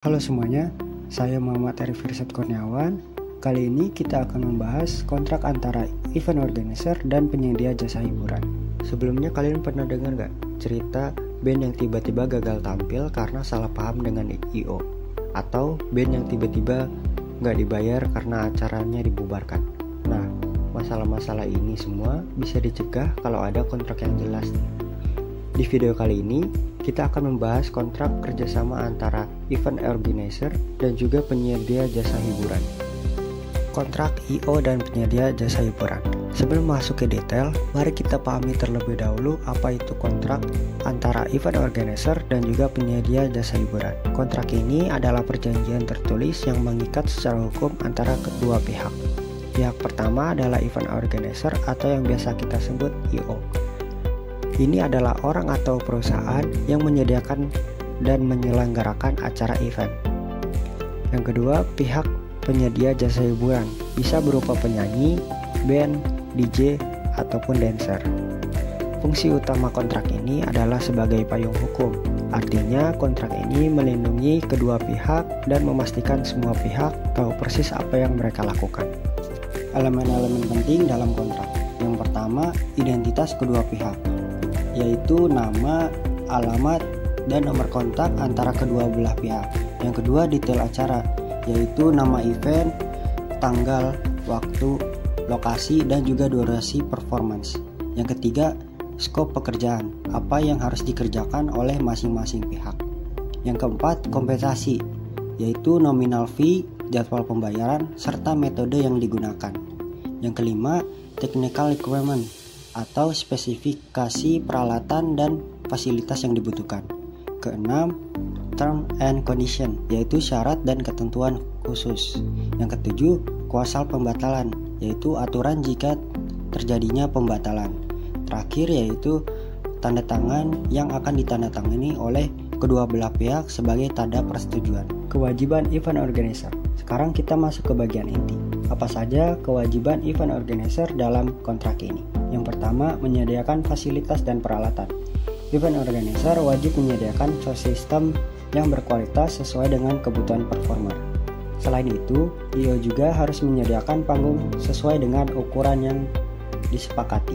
Halo semuanya, saya Muhammad Arif Irsad Kurniawan. Kali ini kita akan membahas kontrak antara event organizer dan penyedia jasa hiburan. Sebelumnya kalian pernah dengar gak cerita band yang tiba-tiba gagal tampil karena salah paham dengan I.O. Atau band yang tiba-tiba gak dibayar karena acaranya dibubarkan. Nah, masalah-masalah ini semua bisa dicegah kalau ada kontrak yang jelas. Di video kali ini, kita akan membahas kontrak kerjasama antara event organizer dan juga penyedia jasa hiburan. Kontrak I.O. dan penyedia jasa hiburan. Sebelum masuk ke detail, mari kita pahami terlebih dahulu apa itu kontrak antara event organizer dan juga penyedia jasa hiburan. Kontrak ini adalah perjanjian tertulis yang mengikat secara hukum antara kedua pihak. Pihak pertama adalah event organizer atau yang biasa kita sebut I.O. Ini adalah orang atau perusahaan yang menyediakan dan menyelenggarakan acara event. Yang kedua, pihak penyedia jasa hiburan bisa berupa penyanyi, band, DJ, ataupun dancer. Fungsi utama kontrak ini adalah sebagai payung hukum. Artinya, kontrak ini melindungi kedua pihak dan memastikan semua pihak tahu persis apa yang mereka lakukan. Elemen-elemen penting dalam kontrak. Yang pertama, identitas kedua pihak, yaitu nama, alamat, dan nomor kontak antara kedua belah pihak. Yang kedua, detail acara, yaitu nama event, tanggal, waktu, lokasi, dan juga durasi performance. Yang ketiga, skop pekerjaan, apa yang harus dikerjakan oleh masing-masing pihak. Yang keempat, kompensasi, yaitu nominal fee, jadwal pembayaran, serta metode yang digunakan. Yang kelima, technical requirement, atau spesifikasi peralatan dan fasilitas yang dibutuhkan. Keenam, term and condition, yaitu syarat dan ketentuan khusus. Yang ketujuh, kuasal pembatalan, yaitu aturan jika terjadinya pembatalan. Terakhir yaitu tanda tangan yang akan ditandatangani oleh kedua belah pihak sebagai tanda persetujuan. Kewajiban event organizer. Sekarang kita masuk ke bagian inti. Apa saja kewajiban event organizer dalam kontrak ini? Yang pertama, menyediakan fasilitas dan peralatan. Event organizer wajib menyediakan sound system yang berkualitas sesuai dengan kebutuhan performer. Selain itu, I.O. juga harus menyediakan panggung sesuai dengan ukuran yang disepakati.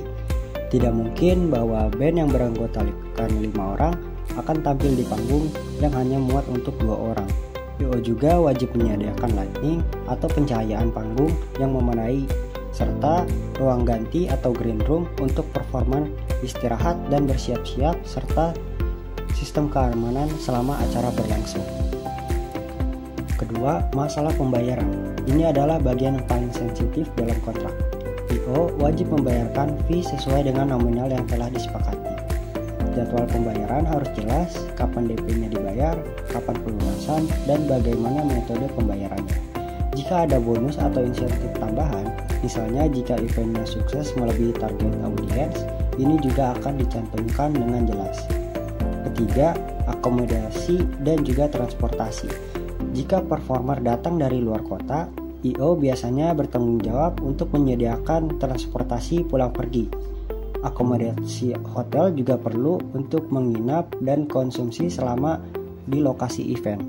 Tidak mungkin bahwa band yang beranggotakan 5 orang akan tampil di panggung yang hanya muat untuk 2 orang. I.O. juga wajib menyediakan lighting atau pencahayaan panggung yang memadai, serta ruang ganti atau green room untuk performan istirahat dan bersiap-siap, serta sistem keamanan selama acara berlangsung. Kedua, masalah pembayaran. Ini adalah bagian yang paling sensitif dalam kontrak. I.O. wajib membayarkan fee sesuai dengan nominal yang telah disepakati. Jadwal pembayaran harus jelas, kapan DP-nya dibayar, kapan pelunasan, dan bagaimana metode pembayarannya. Jika ada bonus atau insentif tambahan, misalnya jika eventnya sukses melebihi target audiens, ini juga akan dicantumkan dengan jelas. Ketiga, akomodasi dan juga transportasi. Jika performer datang dari luar kota, I.O. biasanya bertanggung jawab untuk menyediakan transportasi pulang pergi. Akomodasi hotel juga perlu untuk menginap dan konsumsi selama di lokasi event.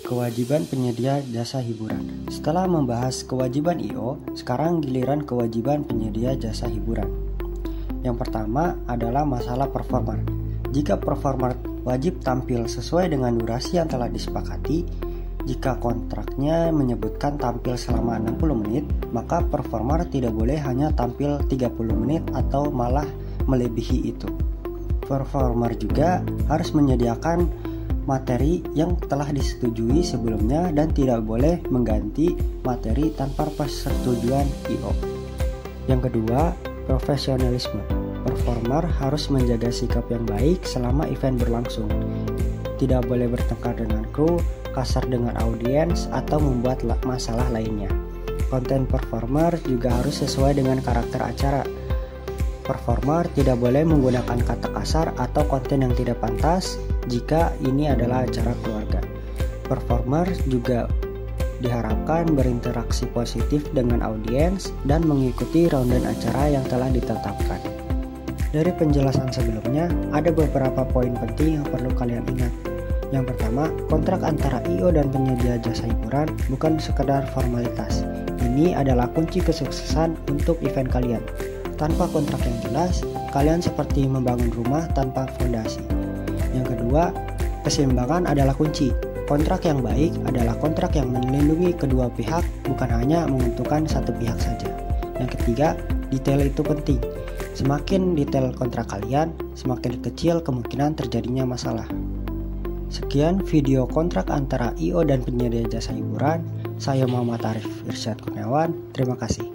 Kewajiban penyedia jasa hiburan. Setelah membahas kewajiban I.O., sekarang giliran kewajiban penyedia jasa hiburan. Yang pertama adalah masalah performer. Jika performer wajib tampil sesuai dengan durasi yang telah disepakati, jika kontraknya menyebutkan tampil selama 60 menit, maka performer tidak boleh hanya tampil 30 menit atau malah melebihi itu. Performer juga harus menyediakan materi yang telah disetujui sebelumnya dan tidak boleh mengganti materi tanpa persetujuan I.O. Yang kedua, profesionalisme. Performer harus menjaga sikap yang baik selama event berlangsung. Tidak boleh bertengkar dengan kru, kasar dengan audiens, atau membuat masalah lainnya. Konten performer juga harus sesuai dengan karakter acara. Performer tidak boleh menggunakan kata kasar atau konten yang tidak pantas jika ini adalah acara keluarga. Performer juga diharapkan berinteraksi positif dengan audiens dan mengikuti rundown acara yang telah ditetapkan. Dari penjelasan sebelumnya, ada beberapa poin penting yang perlu kalian ingat. Yang pertama, kontrak antara IO dan penyedia jasa hiburan bukan sekedar formalitas. Ini adalah kunci kesuksesan untuk event kalian. Tanpa kontrak yang jelas, kalian seperti membangun rumah tanpa fondasi. Yang kedua, keseimbangan adalah kunci. Kontrak yang baik adalah kontrak yang melindungi kedua pihak, bukan hanya menguntungkan satu pihak saja. Yang ketiga, detail itu penting. Semakin detail kontrak kalian, semakin kecil kemungkinan terjadinya masalah. Sekian video kontrak antara IO dan penyedia jasa hiburan. Saya Muhammad Arif Irsyad Kurniawan. Terima kasih.